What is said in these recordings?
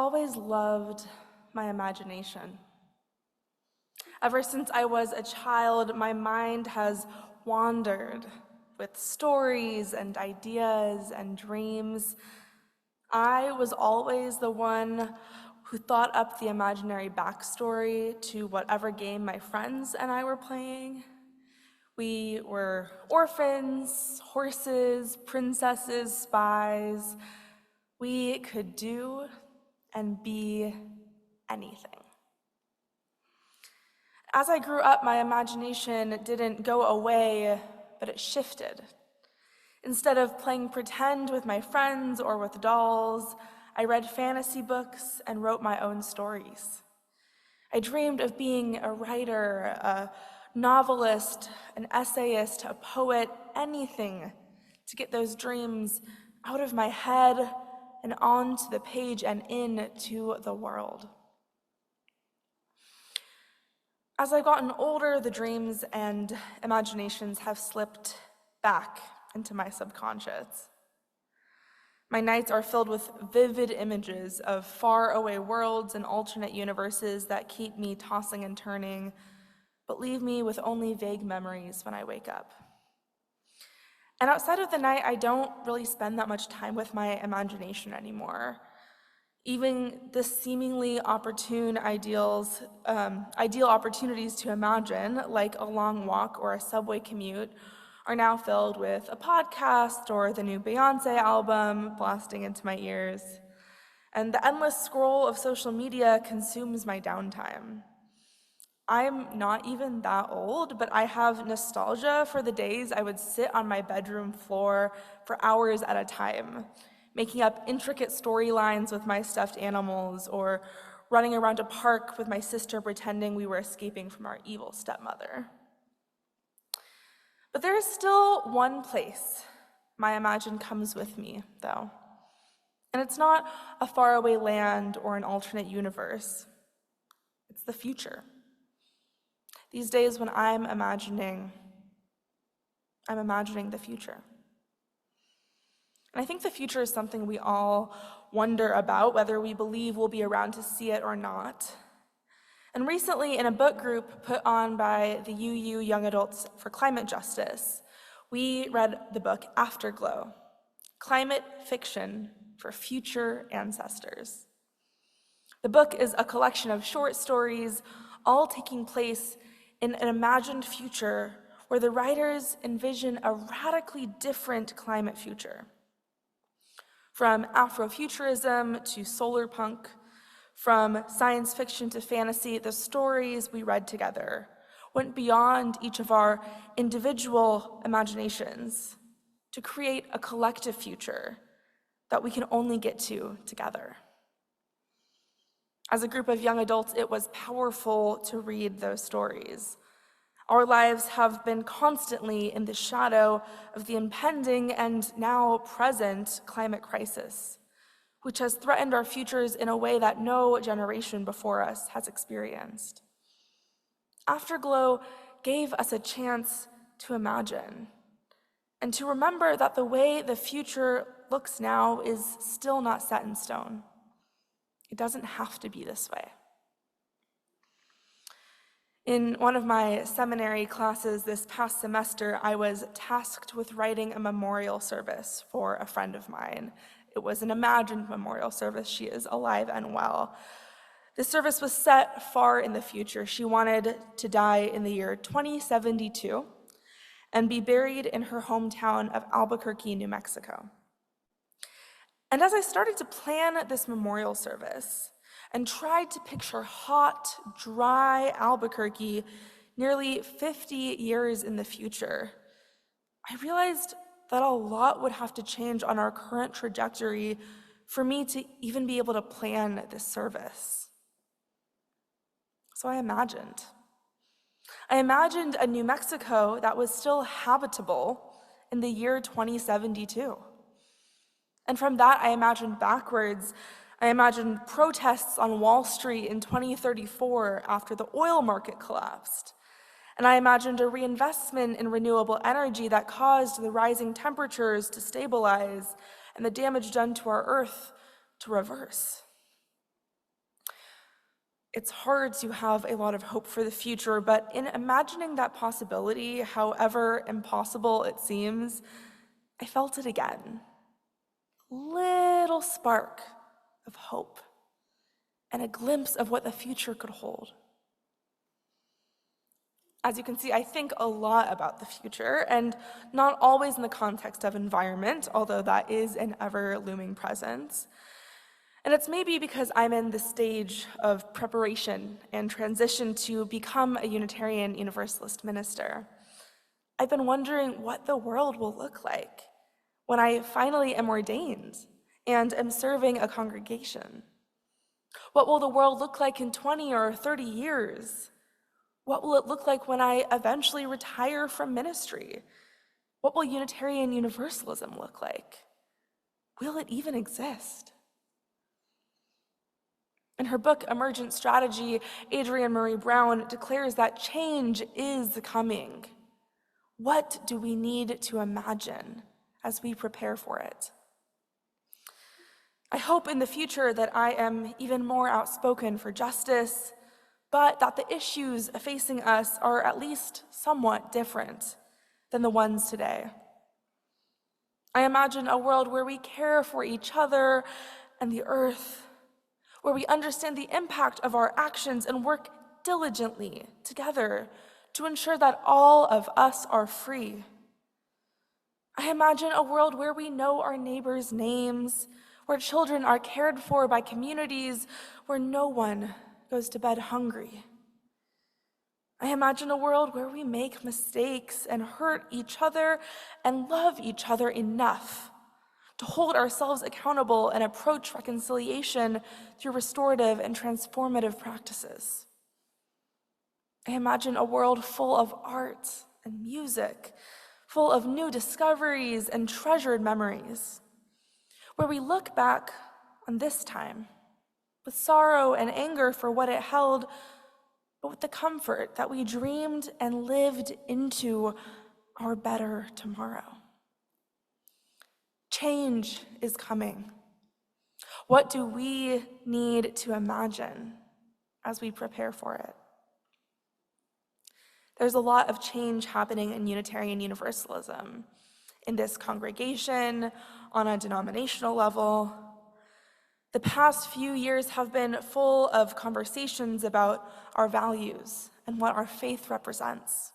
always loved my imagination. Ever since I was a child, my mind has wandered with stories and ideas and dreams. I was always the one who thought up the imaginary backstory to whatever game my friends and I were playing. We were orphans, horses, princesses, spies. We could do and be anything. As I grew up, my imagination didn't go away, but it shifted. Instead of playing pretend with my friends or with dolls, I read fantasy books and wrote my own stories. I dreamed of being a writer, a novelist, an essayist, a poet, anything to get those dreams out of my head and onto the page and into the world. As I've gotten older, the dreams and imaginations have slipped back into my subconscious. My nights are filled with vivid images of faraway worlds and alternate universes that keep me tossing and turning, but leave me with only vague memories when I wake up. And outside of the night, I don't really spend that much time with my imagination anymore. Even the seemingly ideal opportunities to imagine, like a long walk or a subway commute, are now filled with a podcast or the new Beyoncé album blasting into my ears. And the endless scroll of social media consumes my downtime. I'm not even that old, but I have nostalgia for the days I would sit on my bedroom floor for hours at a time, making up intricate storylines with my stuffed animals, or running around a park with my sister pretending we were escaping from our evil stepmother. But there is still one place my imagination comes with me, though. And it's not a faraway land or an alternate universe. It's the future. These days when I'm imagining the future. And I think the future is something we all wonder about, whether we believe we'll be around to see it or not. And recently, in a book group put on by the UU Young Adults for Climate Justice, we read the book Afterglow, Climate Fiction for Future Ancestors. The book is a collection of short stories, all taking place in an imagined future where the writers envision a radically different climate future. From Afrofuturism to solar punk, from science fiction to fantasy, the stories we read together went beyond each of our individual imaginations to create a collective future that we can only get to together. As a group of young adults, it was powerful to read those stories. Our lives have been constantly in the shadow of the impending and now present climate crisis, which has threatened our futures in a way that no generation before us has experienced. Afterglow gave us a chance to imagine and to remember that the way the future looks now is still not set in stone. It doesn't have to be this way. In one of my seminary classes this past semester, I was tasked with writing a memorial service for a friend of mine. It was an imagined memorial service. She is alive and well. This service was set far in the future. She wanted to die in the year 2072 and be buried in her hometown of Albuquerque, New Mexico. And as I started to plan this memorial service and tried to picture hot, dry Albuquerque nearly 50 years in the future, I realized that a lot would have to change on our current trajectory for me to even be able to plan this service. So I imagined a New Mexico that was still habitable in the year 2072. And from that, I imagined backwards. I imagined protests on Wall Street in 2034 after the oil market collapsed. And I imagined a reinvestment in renewable energy that caused the rising temperatures to stabilize and the damage done to our Earth to reverse. It's hard to have a lot of hope for the future, but in imagining that possibility, however impossible it seems, I felt it again. Little spark of hope and a glimpse of what the future could hold. As you can see, I think a lot about the future, and not always in the context of environment, although that is an ever-looming presence. And it's maybe because I'm in the stage of preparation and transition to become a Unitarian Universalist minister. I've been wondering what the world will look like when I finally am ordained and am serving a congregation. What will the world look like in 20 or 30 years? What will it look like when I eventually retire from ministry? What will Unitarian Universalism look like? Will it even exist? In her book, Emergent Strategy, Adrienne Maree Brown declares that change is coming. What do we need to imagine as we prepare for it? I hope in the future that I am even more outspoken for justice, but that the issues facing us are at least somewhat different than the ones today. I imagine a world where we care for each other and the earth, where we understand the impact of our actions and work diligently together to ensure that all of us are free. I imagine a world where we know our neighbors' names, where children are cared for by communities, where no one goes to bed hungry. I imagine a world where we make mistakes and hurt each other and love each other enough to hold ourselves accountable and approach reconciliation through restorative and transformative practices. I imagine a world full of art and music, full of new discoveries and treasured memories, where we look back on this time with sorrow and anger for what it held, but with the comfort that we dreamed and lived into our better tomorrow. Change is coming. What do we need to imagine as we prepare for it? There's a lot of change happening in Unitarian Universalism, in this congregation, on a denominational level. The past few years have been full of conversations about our values and what our faith represents.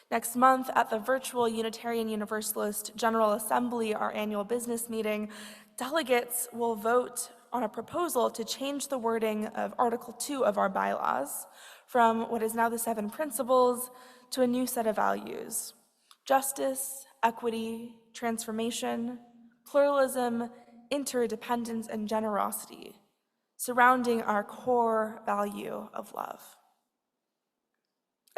Next month, at the virtual Unitarian Universalist General Assembly, our annual business meeting, delegates will vote on a proposal to change the wording of Article 2 of our bylaws from what is now the 7 principles to a new set of values: justice, equity, transformation, pluralism, interdependence, and generosity, surrounding our core value of love.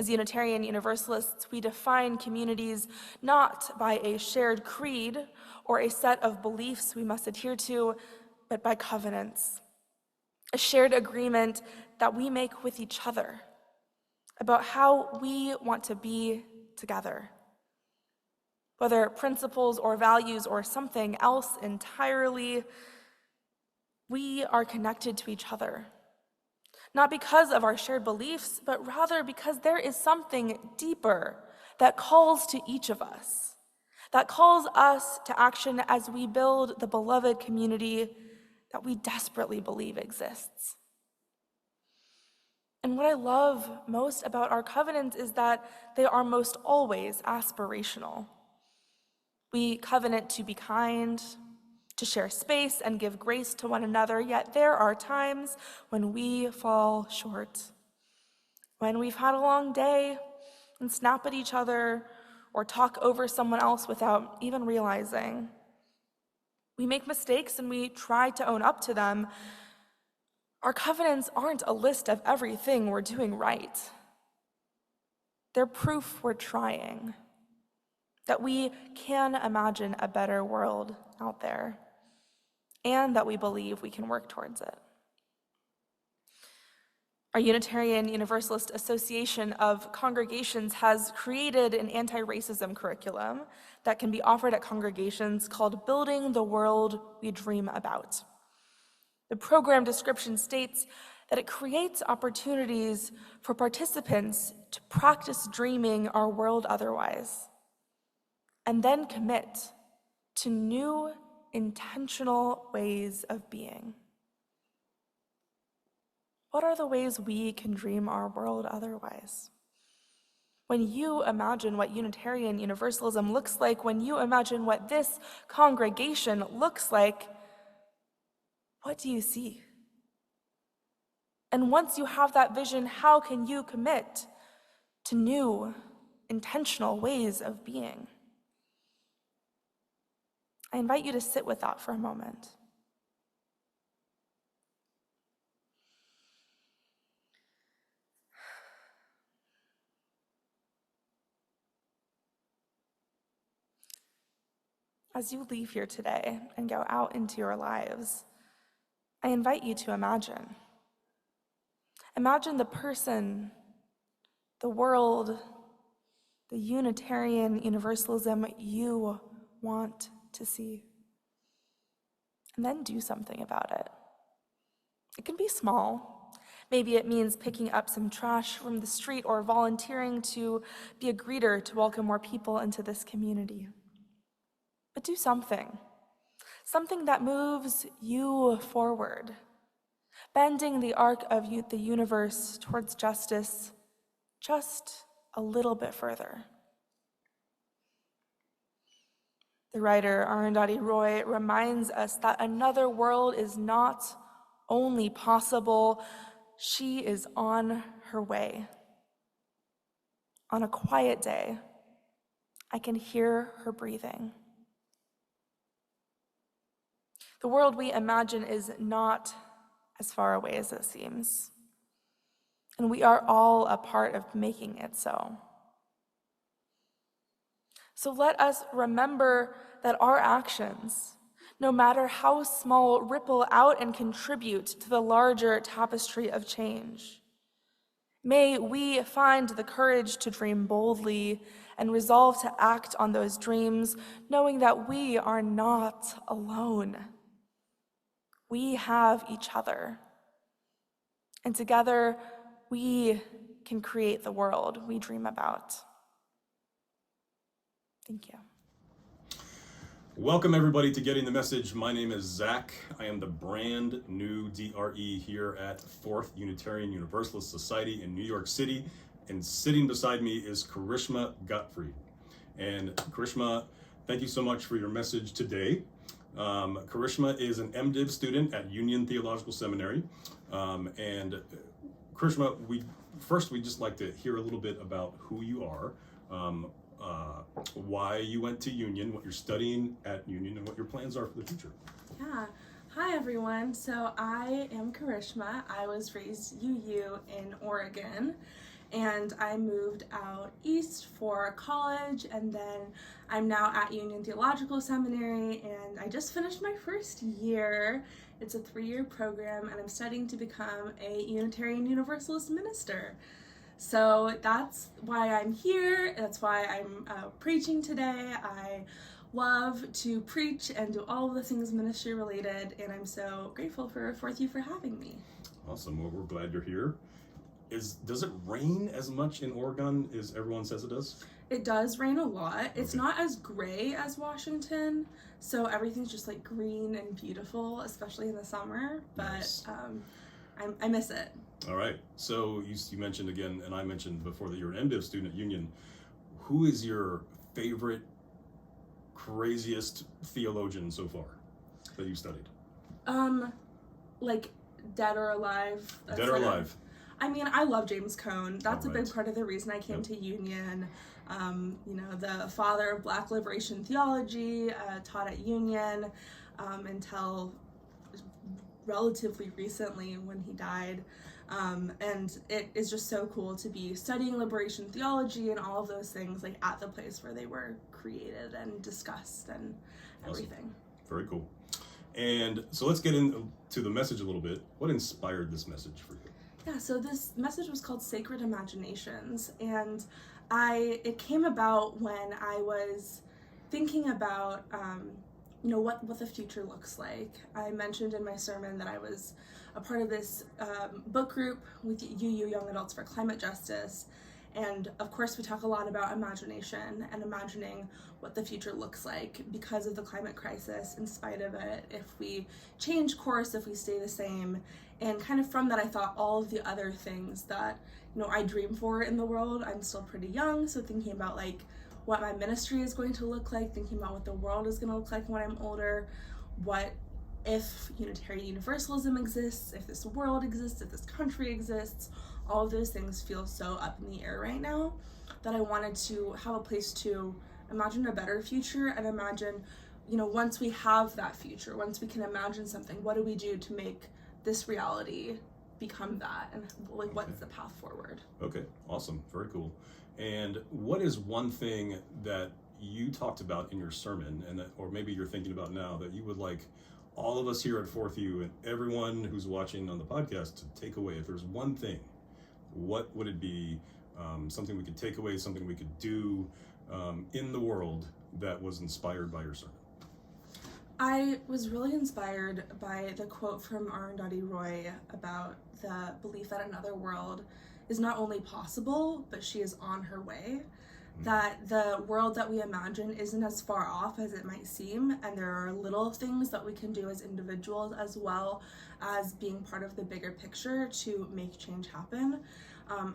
As Unitarian Universalists, we define communities not by a shared creed or a set of beliefs we must adhere to, but by covenants, a shared agreement that we make with each other about how we want to be together. Whether principles or values or something else entirely, we are connected to each other. Not because of our shared beliefs, but rather because there is something deeper that calls to each of us, that calls us to action as we build the beloved community that we desperately believe exists. And what I love most about our covenants is that they are most always aspirational. We covenant to be kind, to share space and give grace to one another, yet there are times when we fall short. When we've had a long day and snap at each other or talk over someone else without even realizing. We make mistakes and we try to own up to them. Our covenants aren't a list of everything we're doing right. They're proof we're trying, that we can imagine a better world out there, and that we believe we can work towards it. Our Unitarian Universalist Association of Congregations has created an anti-racism curriculum that can be offered at congregations called Building the World We Dream About. The program description states, that it creates opportunities for participants to practice dreaming our world otherwise, and then commit to new, intentional ways of being. What are the ways we can dream our world otherwise? When you imagine what Unitarian Universalism looks like, when you imagine what this congregation looks like, what do you see? And once you have that vision, how can you commit to new, intentional ways of being? I invite you to sit with that for a moment. As you leave here today and go out into your lives, I invite you to imagine. Imagine the person, the world, the Unitarian Universalism you want to see. And then do something about it. It can be small. Maybe it means picking up some trash from the street or volunteering to be a greeter to welcome more people into this community. But do something that moves you forward, bending the arc of the universe towards justice just a little bit further. The writer Arundhati Roy reminds us that another world is not only possible, she is on her way. On a quiet day, I can hear her breathing. The world we imagine is not as far away as it seems, and we are all a part of making it so. So let us remember that our actions, no matter how small, ripple out and contribute to the larger tapestry of change. May we find the courage to dream boldly and resolve to act on those dreams, knowing that we are not alone. We have each other, and together we can create the world we dream about. Thank you. Welcome everybody to Getting the Message. My name is Zach. I am the brand new DRE here at Fourth Unitarian Universalist Society in New York City. And sitting beside me is Karishma Gottfried. And Karishma, thank you so much for your message today. Karishma is an MDiv student at Union Theological Seminary. And Karishma, we'd just like to hear a little bit about who you are, why you went to Union, what you're studying at Union, and what your plans are for the future. Yeah. Hi, everyone. So I am Karishma. I was raised UU in Oregon, and I moved out east for college, and then I'm now at Union Theological Seminary, and I just finished my first year. It's a 3-year program, and I'm studying to become a Unitarian Universalist minister. So that's why I'm here. That's why I'm preaching today. I love to preach and do all of the things ministry related, and I'm so grateful for Fourth U for having me. Awesome. Well, we're glad you're here. Does it rain as much in Oregon as everyone says it does? It does rain a lot. It's not as gray as Washington, so everything's just like green and beautiful, especially in the summer, but nice. I miss it. All right. So you mentioned again, and I mentioned before, that you're an MDiv student at Union. Who is your favorite, craziest theologian so far that you've studied? Like dead or alive. Dead or alive. I mean, I love James Cone. That's All a right. big part of the reason I came to Union. The father of Black liberation theology, taught at Union until relatively recently when he died. And it is just so cool to be studying liberation theology and all of those things like at the place where they were created and discussed and everything. Awesome. Very cool. And so let's get into the message a little bit. What inspired this message for you? Yeah, so this message was called Sacred Imaginations, and it came about when I was thinking about what the future looks like. I mentioned in my sermon that I was a part of this book group with UU Young Adults for Climate Justice. And of course, we talk a lot about imagination and imagining what the future looks like because of the climate crisis, in spite of it, if we change course, if we stay the same. And kind of from that, I thought all of the other things that, I dream for in the world. I'm still pretty young, so thinking about like what my ministry is going to look like, thinking about what the world is going to look like when I'm older, what if Unitarian Universalism exists, if this world exists, if this country exists. All of those things feel so up in the air right now that I wanted to have a place to imagine a better future and imagine, once we have that future, once we can imagine something, what do we do to make this reality become that? And like, what's the path forward? Okay, awesome, very cool. And what is one thing that you talked about in your sermon, and that, or maybe you're thinking about now, that you would like all of us here at Fourth U and everyone who's watching on the podcast to take away? If there's one thing, what would it be? Something we could take away, something we could do in the world that was inspired by your sermon? I was really inspired by the quote from Arundhati Roy about the belief that another world is not only possible, but she is on her way. That the world that we imagine isn't as far off as it might seem, and there are little things that we can do as individuals as well as being part of the bigger picture to make change happen.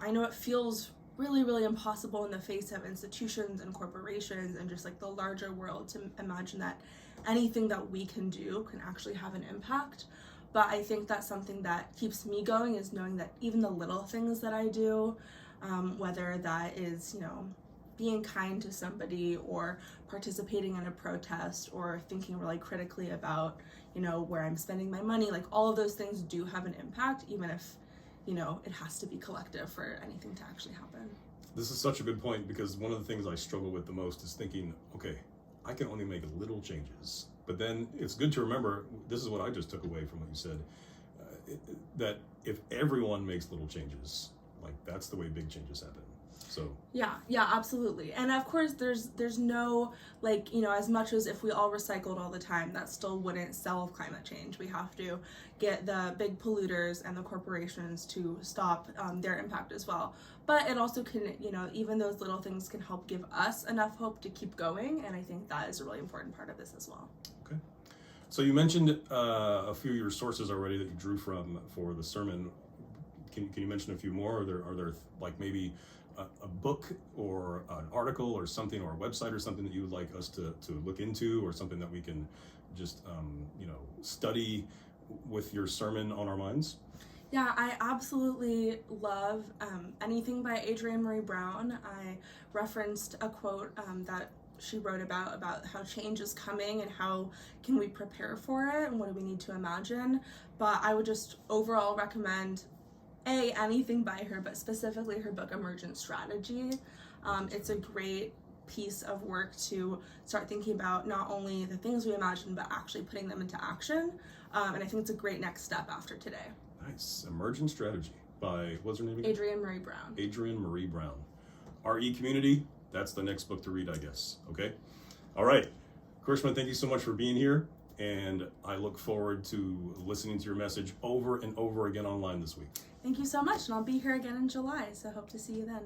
I know it feels really, really impossible in the face of institutions and corporations and just like the larger world to imagine that anything that we can do can actually have an impact. But I think that's something that keeps me going, is knowing that even the little things that I do, whether that is, being kind to somebody or participating in a protest or thinking really critically about, where I'm spending my money, like all of those things do have an impact, even if, it has to be collective for anything to actually happen. This is such a good point, because one of the things I struggle with the most is thinking, okay, I can only make little changes. But then it's good to remember, this is what I just took away from what you said, that if everyone makes little changes, like that's the way big changes happen. So yeah, absolutely. And of course there's no, like, as much as if we all recycled all the time, that still wouldn't solve climate change. We have to get the big polluters and the corporations to stop their impact as well. But it also can, even those little things can help give us enough hope to keep going. And I think that is a really important part of this as well. Okay. So you mentioned a few of your sources already that you drew from for the sermon. Can you mention a few more? Are there like maybe a book or an article or something, or a website or something that you would like us to look into, or something that we can just study with your sermon on our minds? Yeah, I absolutely love anything by Adrienne Marie Brown. I referenced a quote that she wrote about how change is coming and how can we prepare for it and what do we need to imagine. But I would just overall recommend anything by her, but specifically her book Emergent Strategy. It's a great piece of work to start thinking about not only the things we imagine, but actually putting them into action. And I think it's a great next step after today. Nice. Emergent Strategy by, what's her name again? Adrienne Marie Brown. Adrienne Marie Brown. RE Community, that's the next book to read, I guess. Okay? All right. Karishma, thank you so much for being here. And I look forward to listening to your message over and over again online this week. Thank you so much, and I'll be here again in July, so hope to see you then.